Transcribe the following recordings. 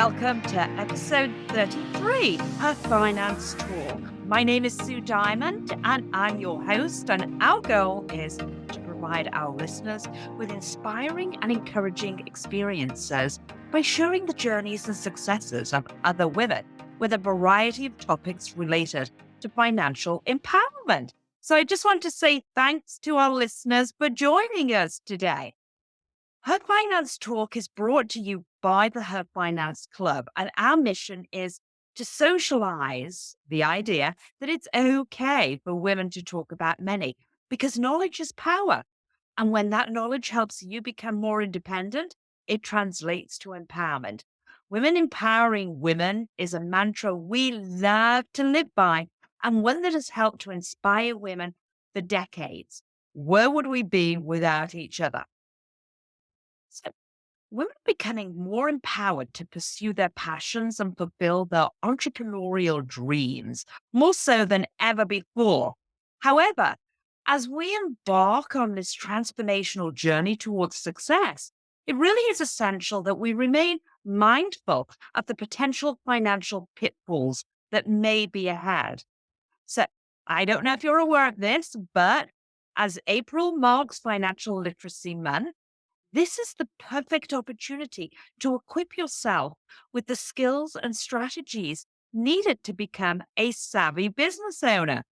welcome to episode 33 of Finance Talk. My name is Sue Diamond and I'm your host, and our goal is to provide our listeners with inspiring and encouraging experiences by sharing the journeys and successes of other women with a variety of topics related to financial empowerment. So I just want to say thanks to our listeners for joining us today. Her Finance Talk is brought to you by the Her Finance Club, and our mission is to socialize the idea that it's okay for women to talk about money because knowledge is power. And when that knowledge helps you become more independent, it translates to empowerment. Women empowering women is a mantra we love to live by, and one that has helped to inspire women for decades. Where would we be without each other? So, women are becoming more empowered to pursue their passions and fulfill their entrepreneurial dreams, more so than ever before. However, as we embark on this transformational journey towards success, it really is essential that we remain mindful of the potential financial pitfalls that may be ahead. So, I don't know if you're aware of this, but as April marks Financial Literacy Month, this is the perfect opportunity to equip yourself with the skills and strategies needed to become a savvy business owner.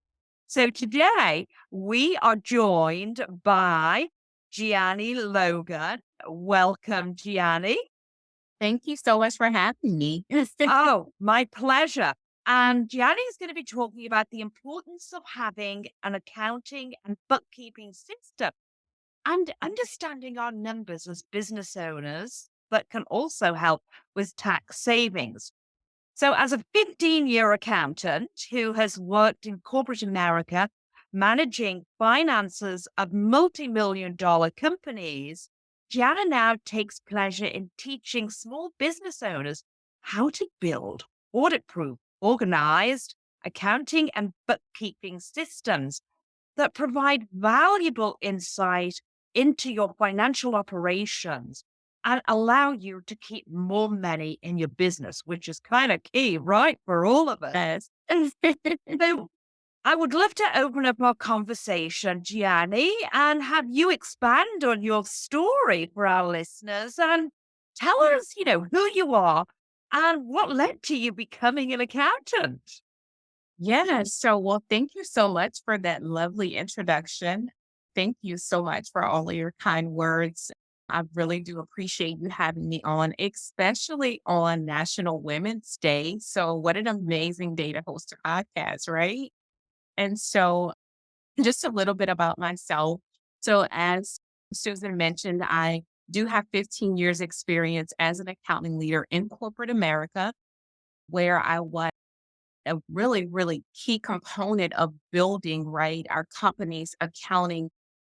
So today we are joined by Gianni Logan. Welcome, Gianni. Thank you so much for having me. Oh, my pleasure. And Gianni is going to be talking about the importance of having an accounting and bookkeeping system and understanding our numbers as business owners that can also help with tax savings. So, as a 15-year accountant who has worked in corporate America, managing finances of multi-million dollar companies, Gianna now takes pleasure in teaching small business owners how to build audit-proof, organized accounting and bookkeeping systems that provide valuable insight into your financial operations and allow you to keep more money in your business, which is kind of key, right, for all of us. Yes. So I would love to open up our conversation, Gianni, and have you expand on your story for our listeners and tell us, who you are and what led to you becoming an accountant. Yes. Well, thank you so much for that lovely introduction. Thank you so much for all of your kind words. I really do appreciate you having me on, especially on National Women's Day. So, what an amazing day to host a podcast, right? And so, just a little bit about myself. So, as Susan mentioned, I do have 15 years experience as an accounting leader in corporate America, where I was a really, really key component of building, right, our company's accounting,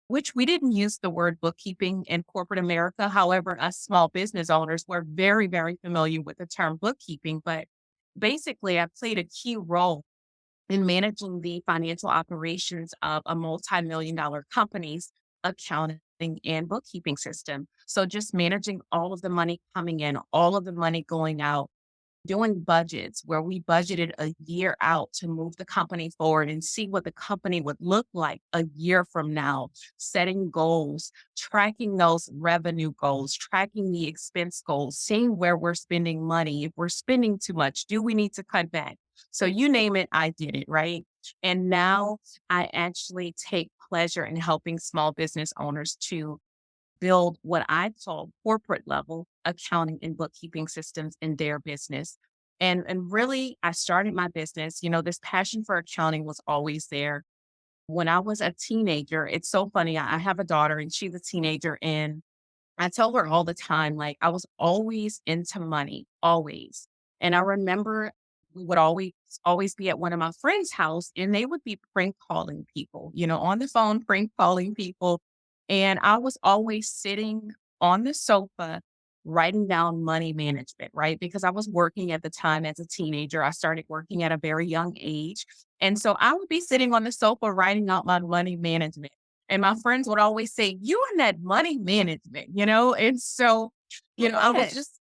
which we didn't use the word bookkeeping in corporate America. However, us small business owners were very, very familiar with the term bookkeeping. But basically, I played a key role in managing the financial operations of a multi-million dollar company's accounting and bookkeeping system. So just managing all of the money coming in, all of the money going out, doing budgets where we budgeted a year out to move the company forward and see what the company would look like a year from now, setting goals, tracking those revenue goals, tracking the expense goals, seeing where we're spending money. If we're spending too much, do we need to cut back? So you name it, I did it, right? And now I actually take pleasure in helping small business owners to build what I call corporate level accounting and bookkeeping systems in their business. And really, I started my business, this passion for accounting was always there. When I was a teenager, it's so funny. I have a daughter and she's a teenager, and I tell her all the time, like, I was always into money, always. And I remember we would always be at one of my friends' house and they would be prank calling people, on the phone, prank calling people. And I was always sitting on the sofa writing down money management, right? Because I was working at the time as a teenager. I started working at a very young age. And so I would be sitting on the sofa writing out my money management. And my friends would always say, "You and that money management," And so, I was Yes. just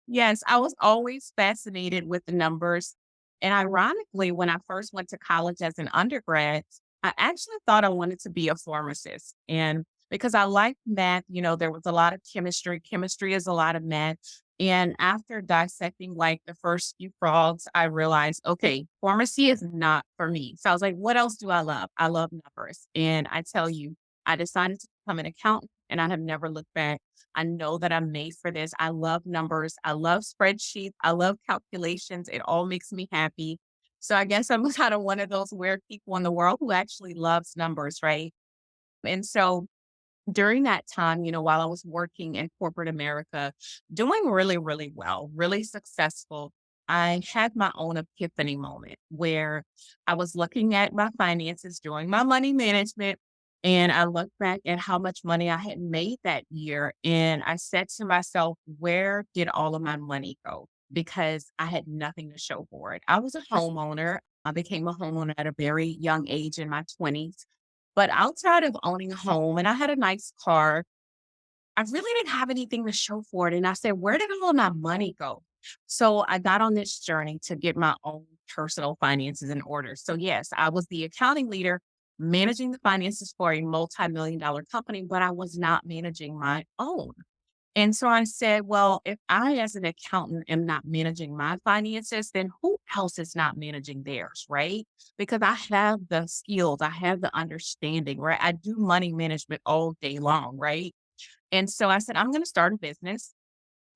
Yes, I was always fascinated with the numbers. And ironically, when I first went to college as an undergrad, I actually thought I wanted to be a pharmacist. And because I liked math, there was a lot of chemistry. Chemistry is a lot of math. And after dissecting like the first few frogs, I realized, okay, pharmacy is not for me. So I was like, what else do I love? I love numbers. And I tell you, I decided to become an accountant and I have never looked back. I know that I'm made for this. I love numbers. I love spreadsheets. I love calculations. It all makes me happy. So I guess I'm kind of one of those weird people in the world who actually loves numbers, right? And so during that time, while I was working in corporate America, doing really, really well, really successful, I had my own epiphany moment where I was looking at my finances, doing my money management, and I looked back at how much money I had made that year. And I said to myself, where did all of my money go? Because I had nothing to show for it. I was a homeowner. I became a homeowner at a very young age in my 20s. But outside of owning a home, and I had a nice car, I really didn't have anything to show for it. And I said, where did all of my money go? So I got on this journey to get my own personal finances in order. So, yes, I was the accounting leader managing the finances for a multi-million dollar company, but I was not managing my own. And so I said, well, if I, as an accountant, am not managing my finances, then who else is not managing theirs, right? Because I have the skills, I have the understanding, right? I do money management all day long, right? And so I said, I'm going to start a business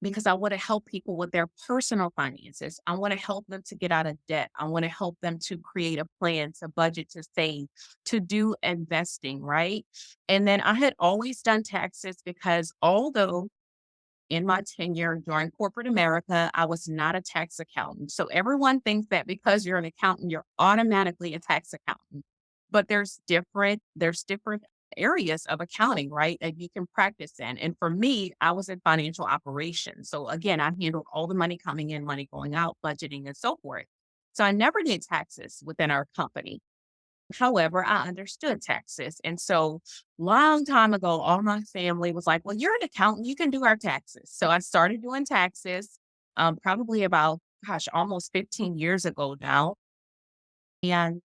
because I want to help people with their personal finances. I want to help them to get out of debt. I want to help them to create a plan, to budget, to save, to do investing, right? And then I had always done taxes because although in my tenure during corporate America, I was not a tax accountant. So everyone thinks that because you're an accountant, you're automatically a tax accountant. But there's different areas of accounting, right? That you can practice in. And for me, I was in financial operations. So again, I handled all the money coming in, money going out, budgeting, and so forth. So I never did taxes within our company. However, I understood taxes. And so long time ago, all my family was like, well, you're an accountant, you can do our taxes. So I started doing taxes probably about, gosh, almost 15 years ago now. And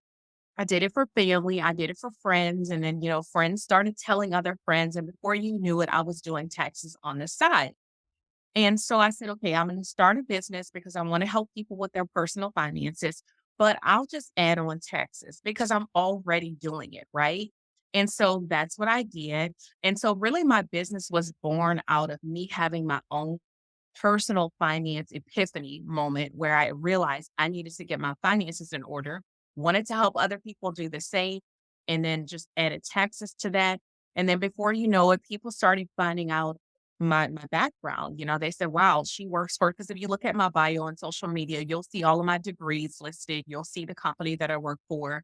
I did it for family, I did it for friends. And then, friends started telling other friends. And before you knew it, I was doing taxes on the side. And so I said, okay, I'm going to start a business because I want to help people with their personal finances, but I'll just add on taxes because I'm already doing it. Right. And so that's what I did. And so really my business was born out of me having my own personal finance epiphany moment where I realized I needed to get my finances in order, wanted to help other people do the same, and then just added taxes to that. And then before you know it, people started finding out my background. They said, wow, she works for, because if you look at my bio on social media, you'll see all of my degrees listed. You'll see the company that I work for.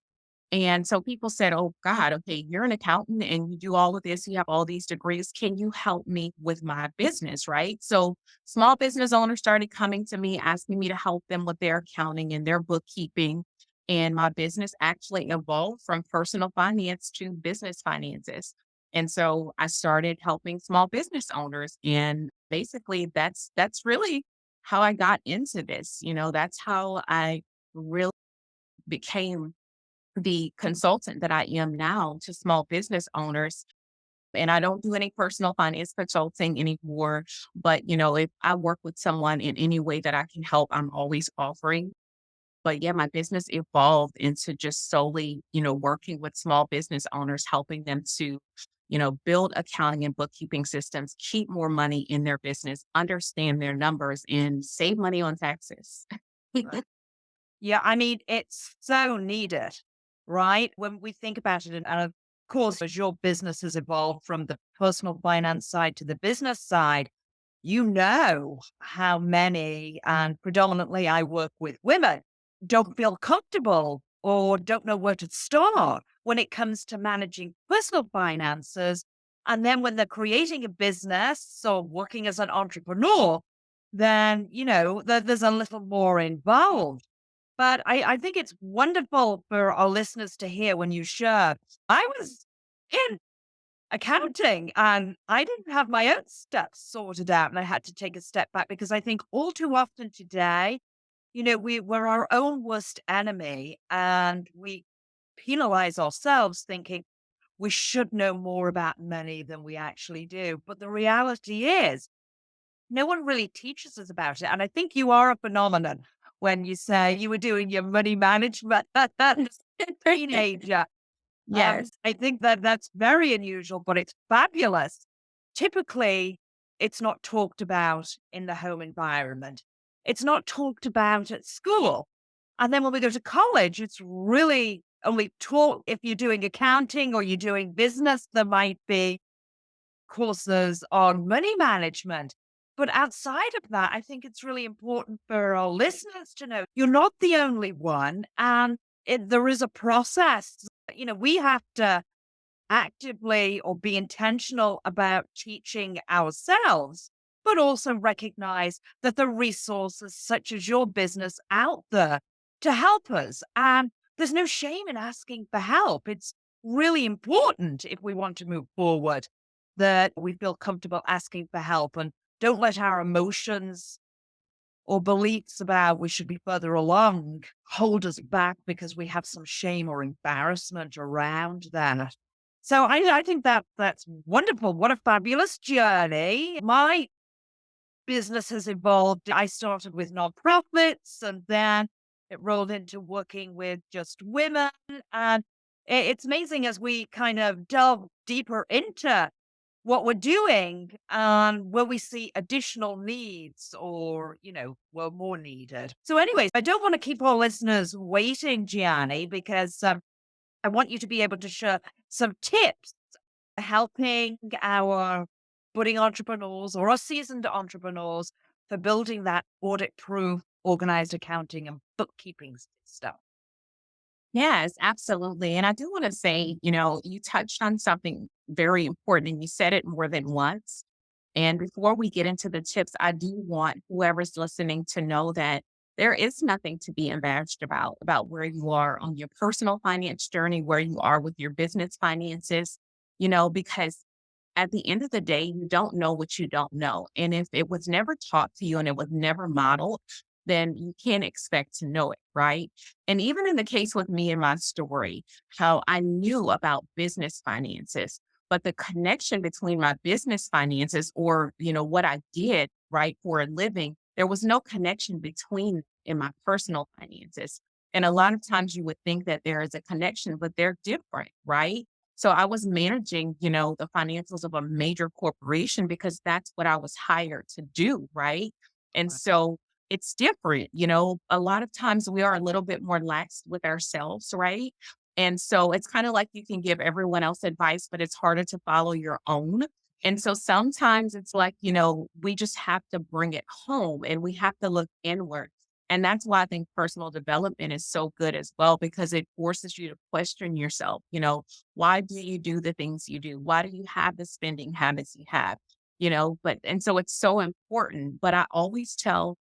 And so people said, oh God, okay, you're an accountant and you do all of this, you have all these degrees. Can you help me with my business? Right. So small business owners started coming to me, asking me to help them with their accounting and their bookkeeping. And my business actually evolved from personal finance to business finances. And so I started helping small business owners. And basically that's really how I got into this. That's how I really became the consultant that I am now to small business owners. And I don't do any personal finance consulting anymore. But, if I work with someone in any way that I can help, I'm always offering. But yeah, my business evolved into just solely, working with small business owners, helping them to, build accounting and bookkeeping systems, keep more money in their business, understand their numbers, and save money on taxes. Yeah, I mean, it's so needed, right? When we think about it, and of course, as your business has evolved from the personal finance side to the business side, you know how many, and predominantly I work with women, don't feel comfortable or don't know where to start when it comes to managing personal finances. And then when they're creating a business or working as an entrepreneur, then, there's a little more involved. But I think it's wonderful for our listeners to hear when you share. I was in accounting, and I didn't have my own steps sorted out, and I had to take a step back because I think all too often today, we're our own worst enemy, and we penalize ourselves thinking we should know more about money than we actually do. But the reality is, no one really teaches us about it. And I think you are a phenomenon when you say you were doing your money management as a teenager. Yes. I think that that's very unusual, but it's fabulous. Typically, it's not talked about in the home environment. It's not talked about at school. And then when we go to college, it's really only taught if you're doing accounting or you're doing business, there might be courses on money management. But outside of that, I think it's really important for our listeners to know you're not the only one. And there is a process. We have to actively or be intentional about teaching ourselves, but also recognize that the resources such as your business out there to help us. And there's no shame in asking for help. It's really important if we want to move forward that we feel comfortable asking for help and don't let our emotions or beliefs about we should be further along hold us back because we have some shame or embarrassment around that. So I think that that's wonderful. What a fabulous journey. My business has evolved. I started with nonprofits and then it rolled into working with just women. And it's amazing as we kind of delve deeper into what we're doing where we see additional needs or, were more needed. So, anyways, I don't want to keep our listeners waiting, Gianni, because I want you to be able to share some tips helping our budding entrepreneurs or our seasoned entrepreneurs for building that audit proof organized accounting and bookkeeping system. Yes, absolutely. And I do want to say, you touched on something very important and you said it more than once. And before we get into the tips, I do want whoever's listening to know that there is nothing to be embarrassed about where you are on your personal finance journey, where you are with your business finances, because at the end of the day, you don't know what you don't know. And if it was never taught to you and it was never modeled, then you can't expect to know it, right? And even in the case with me and my story, how I knew about business finances, but the connection between my business finances or, what I did, right, for a living, there was no connection between in my personal finances. And a lot of times you would think that there is a connection, but they're different, right? So I was managing, the financials of a major corporation because that's what I was hired to do, right? And Right. so it's different, a lot of times we are a little bit more lax with ourselves, right? And so it's kind of like you can give everyone else advice, but it's harder to follow your own. And so sometimes it's like, we just have to bring it home and we have to look inward. And that's why I think personal development is so good as well, because it forces you to question yourself. Why do you do the things you do? Why do you have the spending habits you have? And so it's so important. But I always tell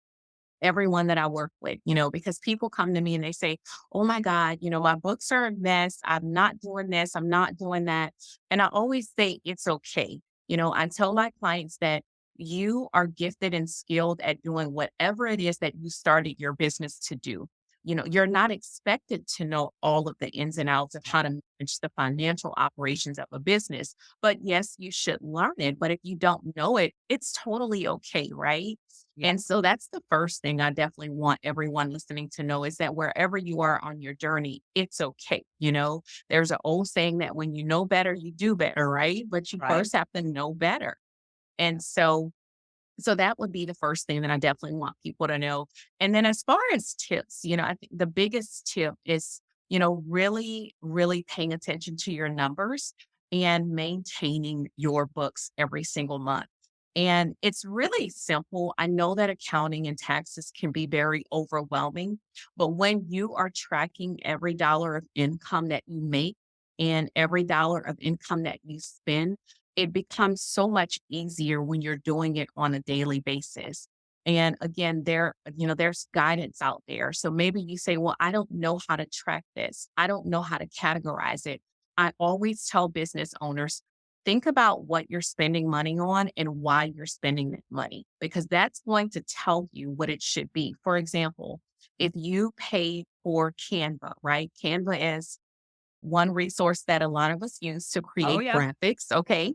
everyone that I work with, because people come to me and they say, oh my God, my books are a mess. I'm not doing this. I'm not doing that. And I always say it's okay. I tell my clients that you are gifted and skilled at doing whatever it is that you started your business to do. You're not expected to know all of the ins and outs of how to manage the financial operations of a business. But yes, you should learn it. But if you don't know it, it's totally okay, right? Yeah. And so that's the first thing I definitely want everyone listening to know is that wherever you are on your journey, it's okay. There's an old saying that when you know better, you do better, right? But you Right. first have to know better. And so that would be the first thing that I definitely want people to know. And then as far as tips, I think the biggest tip is, really, really paying attention to your numbers and maintaining your books every single month. And it's really simple. I know that accounting and taxes can be very overwhelming, but when you are tracking every dollar of income that you make and every dollar of income that you spend, it becomes so much easier when you're doing it on a daily basis. And again, there's guidance out there. So maybe you say, well, I don't know how to track this. I don't know how to categorize it. I always tell business owners, think about what you're spending money on and why you're spending that money, because that's going to tell you what it should be. For example, if you pay for Canva, right? Canva is one resource that a lot of us use to Oh, create yeah. graphics. Okay.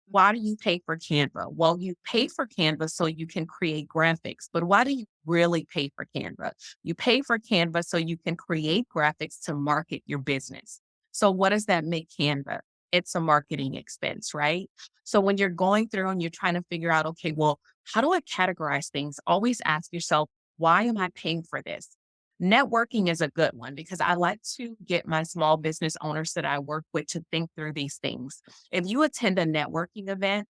Why do you pay for Canva? Well, you pay for Canva so you can create graphics, but why do you really pay for Canva? You pay for Canva so you can create graphics to market your business. So, what does that make Canva? It's a marketing expense, right? So, when you're going through and you're trying to figure out, okay, well, how do I categorize things? Always ask yourself, why am I paying for this? Networking is a good one because I like to get my small business owners that I work with to think through these things. If you attend a networking event,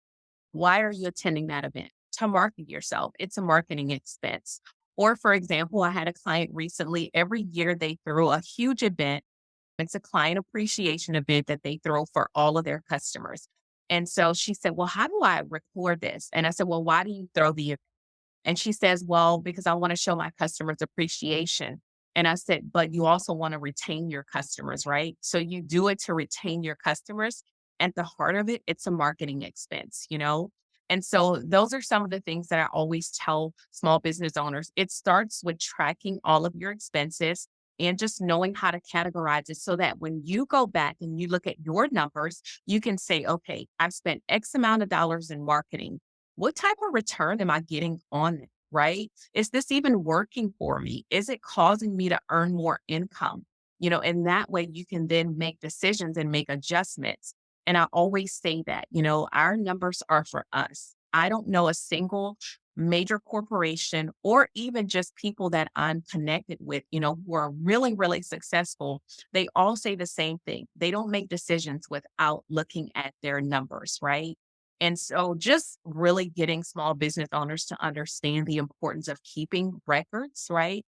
why are you attending that event? To market yourself. It's a marketing expense. Or, for example, I had a client recently, every year they throw a huge event. It's a client appreciation event that they throw for all of their customers. And so she said, well, how do I record this? And I said, well, why do you throw the event? And she says, well, because I want to show my customers appreciation. And I said, but you also want to retain your customers, right? So you do it to retain your customers. At the heart of it, it's a marketing expense, you know? And so those are some of the things that I always tell small business owners. It starts with tracking all of your expenses and just knowing how to categorize it so that when you go back and you look at your numbers, you can say, okay, I've spent X amount of dollars in marketing. What type of return am I getting on it? Right? Is this even working for me? Is it causing me to earn more income? And that way you can then make decisions and make adjustments. And I always say that, our numbers are for us. I don't know a single major corporation or even just people that I'm connected with, who are really, really successful. They all say the same thing. They don't make decisions without looking at their numbers, right? And so just really getting small business owners to understand the importance of keeping records, right?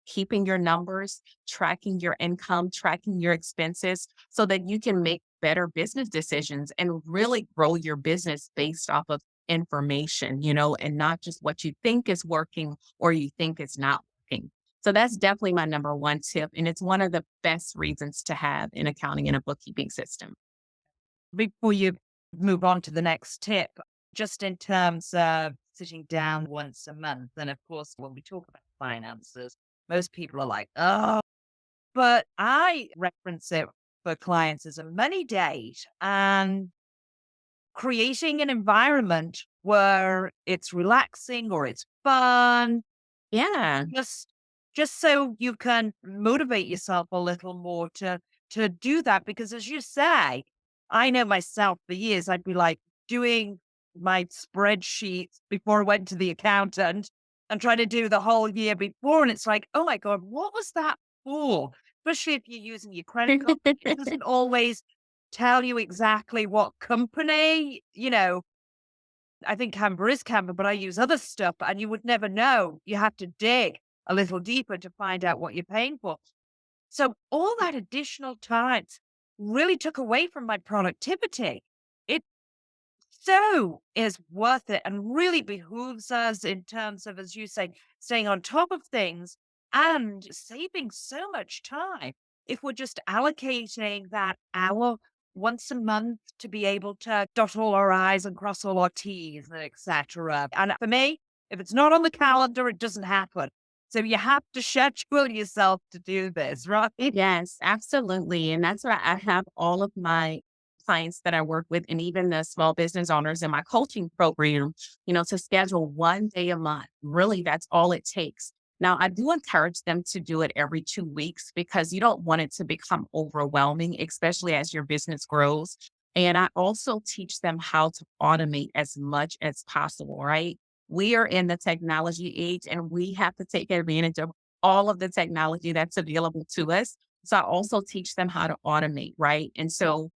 Keeping your numbers, tracking your income, tracking your expenses so that you can make better business decisions and really grow your business based off of information, and not just what you think is working or you think is not working. So that's definitely my number one tip. And it's one of the best reasons to have an accounting and a bookkeeping system. Before you move on to the next tip, just in terms of sitting down once a month, and of course, when we talk about finances, most people are like, oh, but I reference it for clients as a money date and creating an environment where it's relaxing or it's fun, Yeah. just just so you can motivate yourself a little more to do that. Because as you say, I know myself for years, I'd be like doing my spreadsheets before I went to the accountant and trying to do the whole year before. And it's like, oh my God, what was that for? Especially if you're using your credit card. It doesn't always tell you exactly what company, I think Canva is Canva, but I use other stuff and you would never know. You have to dig a little deeper to find out what you're paying for. So all that additional time really took away from my productivity. It so is worth it and really behooves us in terms of, as you say, staying on top of things and saving so much time. If we're just allocating that hour once a month to be able to dot all our I's and cross all our T's, etc. And for me, if it's not on the calendar, it doesn't happen. So you have to schedule yourself to do this, right? Yes, absolutely. And that's why I have all of my clients that I work with and even the small business owners in my coaching program, to schedule one day a month. Really, that's all it takes. Now, I do encourage them to do it every 2 weeks because you don't want it to become overwhelming, especially as your business grows. And I also teach them how to automate as much as possible, right? We are in the technology age and we have to take advantage of all of the technology that's available to us. So I also teach them how to automate, right? And so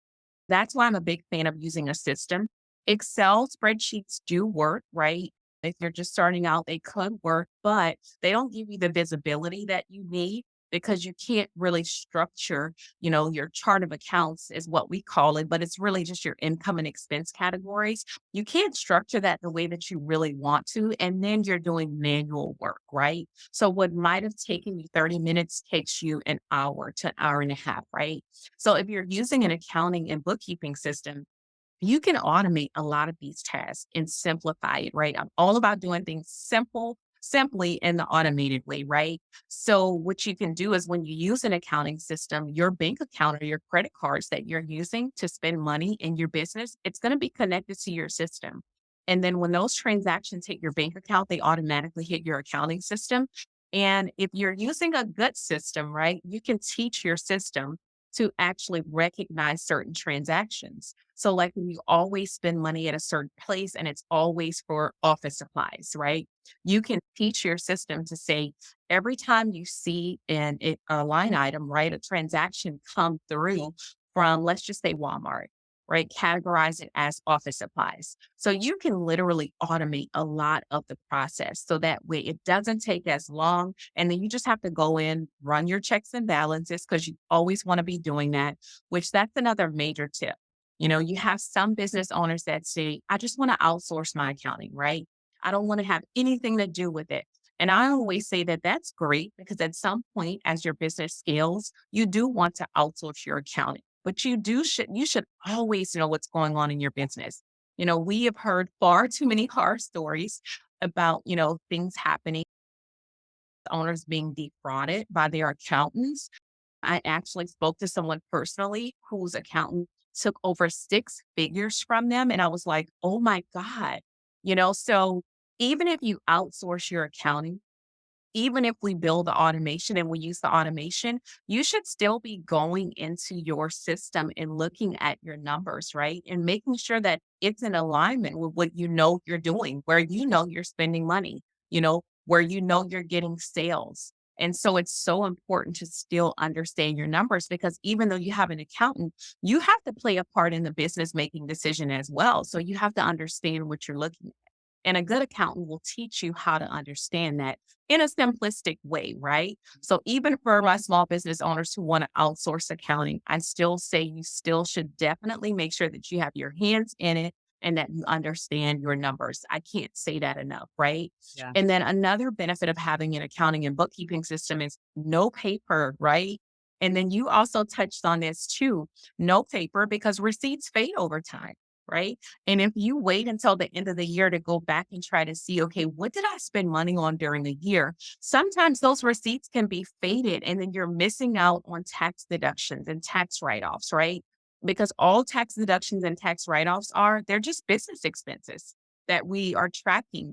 that's why I'm a big fan of using a system. Excel spreadsheets do work, right? If you're just starting out, they could work, but they don't give you the visibility that you need because you can't really structure, your chart of accounts is what we call it, but it's really just your income and expense categories. You can't structure that the way that you really want to. And then you're doing manual work, right? So what might have taken you 30 minutes takes you an hour to an hour and a half, right? So if you're using an accounting and bookkeeping system, you can automate a lot of these tasks and simplify it, right? I'm all about doing things simply in the automated way, right? So what you can do is when you use an accounting system, your bank account or your credit cards that you're using to spend money in your business, it's going to be connected to your system. And then when those transactions hit your bank account, they automatically hit your accounting system. And if you're using a good system, right, you can teach your system to actually recognize certain transactions. So, like when you always spend money at a certain place and it's always for office supplies, right? You can teach your system to say, every time you see a line item, right, a transaction come through from, let's just say Walmart, right, categorize it as office supplies. So you can literally automate a lot of the process. So that way it doesn't take as long. And then you just have to go in, run your checks and balances because you always want to be doing that, which that's another major tip. You have some business owners that say, I just want to outsource my accounting, right? I don't want to have anything to do with it. And I always say that that's great because at some point, as your business scales, you do want to outsource your accounting, but you should always know what's going on in your business. We have heard far too many horror stories about, things happening, owners being defrauded by their accountants. I actually spoke to someone personally whose accountant took over six figures from them. And I was like, oh my God. So even if you outsource your accounting, even if we build the automation and we use the automation, you should still be going into your system and looking at your numbers, right? And making sure that it's in alignment with what you're doing, where you're spending money, where you're getting sales. And so it's so important to still understand your numbers because even though you have an accountant, you have to play a part in the business making decision as well. So you have to understand what you're looking at. And a good accountant will teach you how to understand that in a simplistic way, right? So even for my small business owners who want to outsource accounting, I still say you still should definitely make sure that you have your hands in it and that you understand your numbers. I can't say that enough, right? Yeah. And then another benefit of having an accounting and bookkeeping system is no paper, right? And then you also touched on this too, no paper because receipts fade over time, right? And if you wait until the end of the year to go back and try to see, okay, what did I spend money on during the year? Sometimes those receipts can be faded and then you're missing out on tax deductions and tax write offs, right? Because all tax deductions and tax write offs they're just business expenses that we are tracking,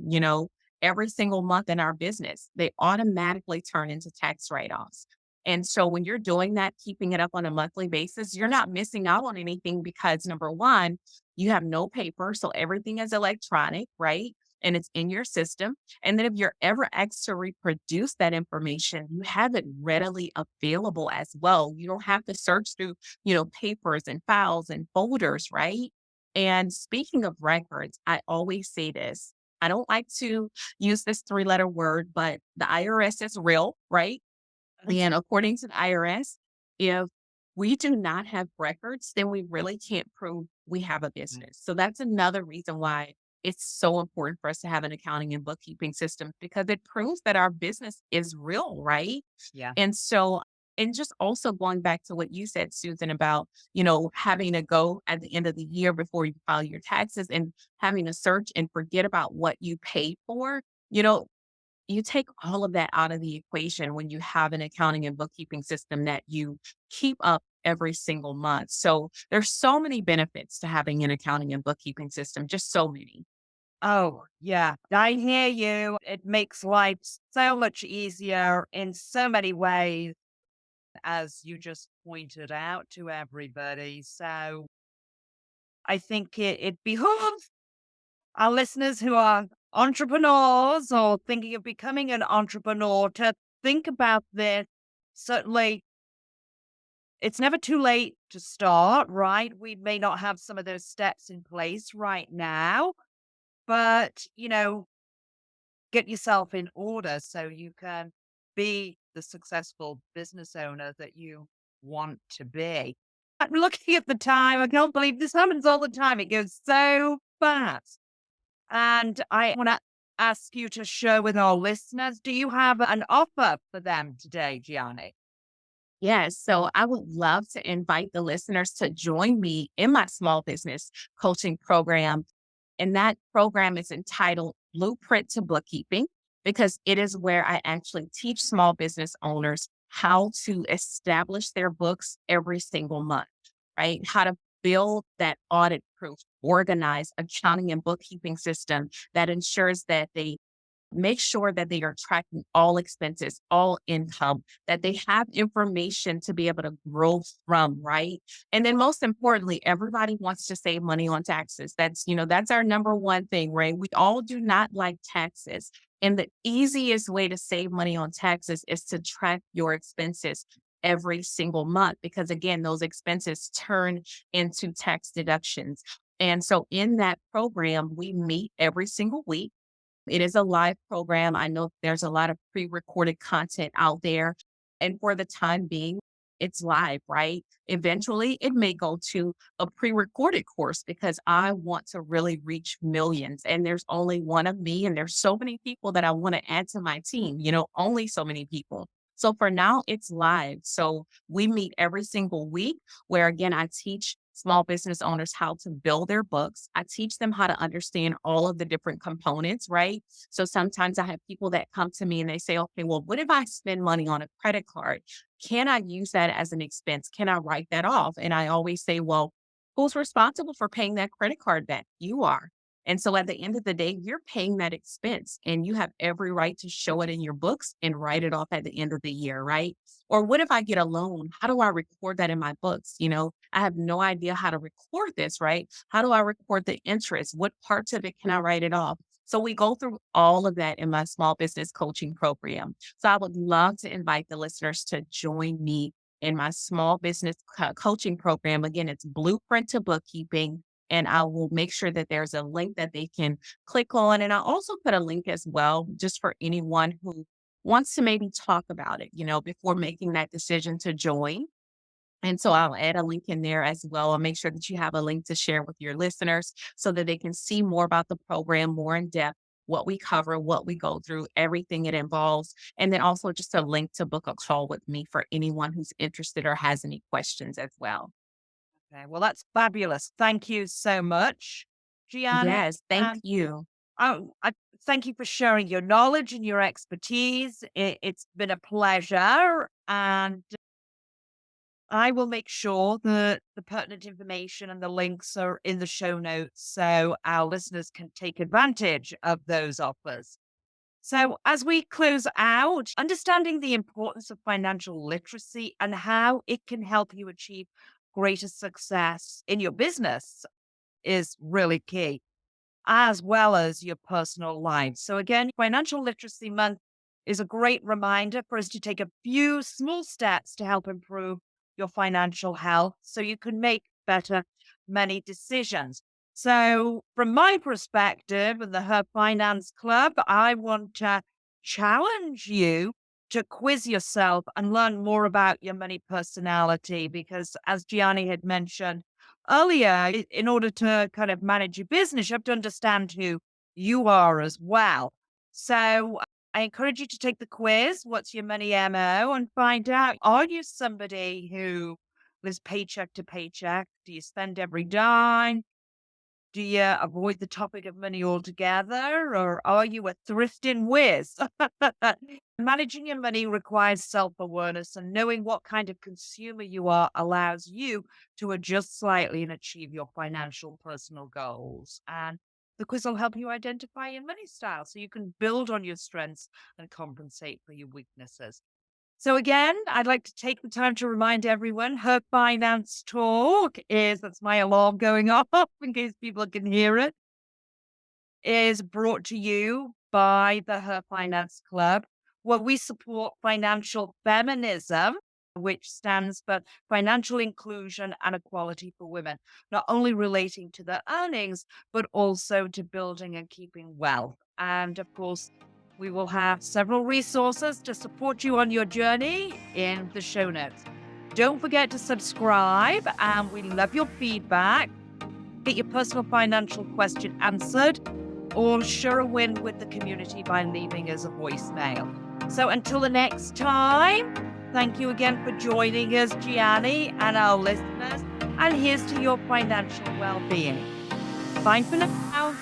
every single month in our business. They automatically turn into tax write offs. And so when you're doing that, keeping it up on a monthly basis, you're not missing out on anything because number one, you have no paper, so everything is electronic, right? And it's in your system. And then if you're ever asked to reproduce that information, you have it readily available as well. You don't have to search through, papers and files and folders, right? And speaking of records, I always say this. I don't like to use this three-letter word, but the IRS is real, right? And according to the IRS, if we do not have records, then we really can't prove we have a business. So that's another reason why it's so important for us to have an accounting and bookkeeping system because it proves that our business is real, right? Yeah. And so, and just also going back to what you said, Susan, about, having to go at the end of the year before you file your taxes and having to search and forget about what you paid for. You know, you take all of that out of the equation when you have an accounting and bookkeeping system that you keep up every single month. So there's so many benefits to having an accounting and bookkeeping system, just so many. Oh, yeah. I hear you. It makes life so much easier in so many ways, as you just pointed out to everybody. So I think it behooves our listeners who are entrepreneurs or thinking of becoming an entrepreneur to think about this. Certainly, it's never too late to start, right? We may not have some of those steps in place right now, but, get yourself in order so you can be the successful business owner that you want to be. I'm looking at the time. I can't believe this happens all the time. It goes so fast. And I want to ask you to share with our listeners, do you have an offer for them today, Gianni? Yes. So I would love to invite the listeners to join me in my small business coaching program. And that program is entitled Blueprint to Bookkeeping because it is where I actually teach small business owners how to establish their books every single month, right? How to build that audit proof, organized accounting and bookkeeping system that ensures that they make sure that they are tracking all expenses, all income, that they have information to be able to grow from, right? And then most importantly, everybody wants to save money on taxes. That's our number one thing, right? We all do not like taxes. And the easiest way to save money on taxes is to track your expenses every single month because again, those expenses turn into tax deductions. And so in that program, we meet every single week. It is a live program. I know there's a lot of pre-recorded content out there. And for the time being, it's live, right? Eventually, it may go to a pre-recorded course because I want to really reach millions. And there's only one of me, and there's so many people that I want to add to my team, only so many people. So for now, it's live. So we meet every single week where, again, I teach small business owners how to build their books. I teach them how to understand all of the different components, right? So sometimes I have people that come to me and they say, okay, well, what if I spend money on a credit card? Can I use that as an expense? Can I write that off? And I always say, well, who's responsible for paying that credit card back? You are. And so at the end of the day, you're paying that expense and you have every right to show it in your books and write it off at the end of the year, right? Or what if I get a loan? How do I record that in my books? I have no idea how to record this, right? How do I record the interest? What parts of it can I write it off? So we go through all of that in my small business coaching program. So I would love to invite the listeners to join me in my small business coaching program. Again, it's Blueprint to Bookkeeping. And I will make sure that there's a link that they can click on. And I'll also put a link as well, just for anyone who wants to maybe talk about it, before making that decision to join. And so I'll add a link in there as well. I'll make sure that you have a link to share with your listeners so that they can see more about the program, more in depth, what we cover, what we go through, everything it involves. And then also just a link to book a call with me for anyone who's interested or has any questions as well. Okay, well, that's fabulous. Thank you so much, Gianni. Yes, thank And you. I thank you for sharing your knowledge and your expertise. It's been a pleasure. And I will make sure that the pertinent information and the links are in the show notes so our listeners can take advantage of those offers. So, as we close out, understanding the importance of financial literacy and how it can help you achieve greater success in your business is really key, as well as your personal life. So, again, Financial Literacy Month is a great reminder for us to take a few small steps to help improve your financial health so you can make better money decisions. So, from my perspective and the Her Finance Club, I want to challenge you to quiz yourself and learn more about your money personality because, as Gianni had mentioned, earlier, in order to kind of manage your business, you have to understand who you are as well. So I encourage you to take the quiz. What's your money MO? And find out, are you somebody who lives paycheck to paycheck? Do you spend every dime? Do you avoid the topic of money altogether, or are you a thrifting whiz? Managing your money requires self awareness, and knowing what kind of consumer you are allows you to adjust slightly and achieve your financial personal goals. And the quiz will help you identify your money style so you can build on your strengths and compensate for your weaknesses. So again, I'd like to take the time to remind everyone Her Finance Talk that's my alarm going off in case people can hear it, is brought to you by the Her Finance Club, where we support financial feminism, which stands for financial inclusion and equality for women, not only relating to their earnings, but also to building and keeping wealth. And of course, we will have several resources to support you on your journey in the show notes. Don't forget to subscribe, and we love your feedback. Get your personal financial question answered, or share a win with the community by leaving us a voicemail. So until the next time, Thank you again for joining us, Gianni, and our listeners. And here's to your financial well-being. Bye for now.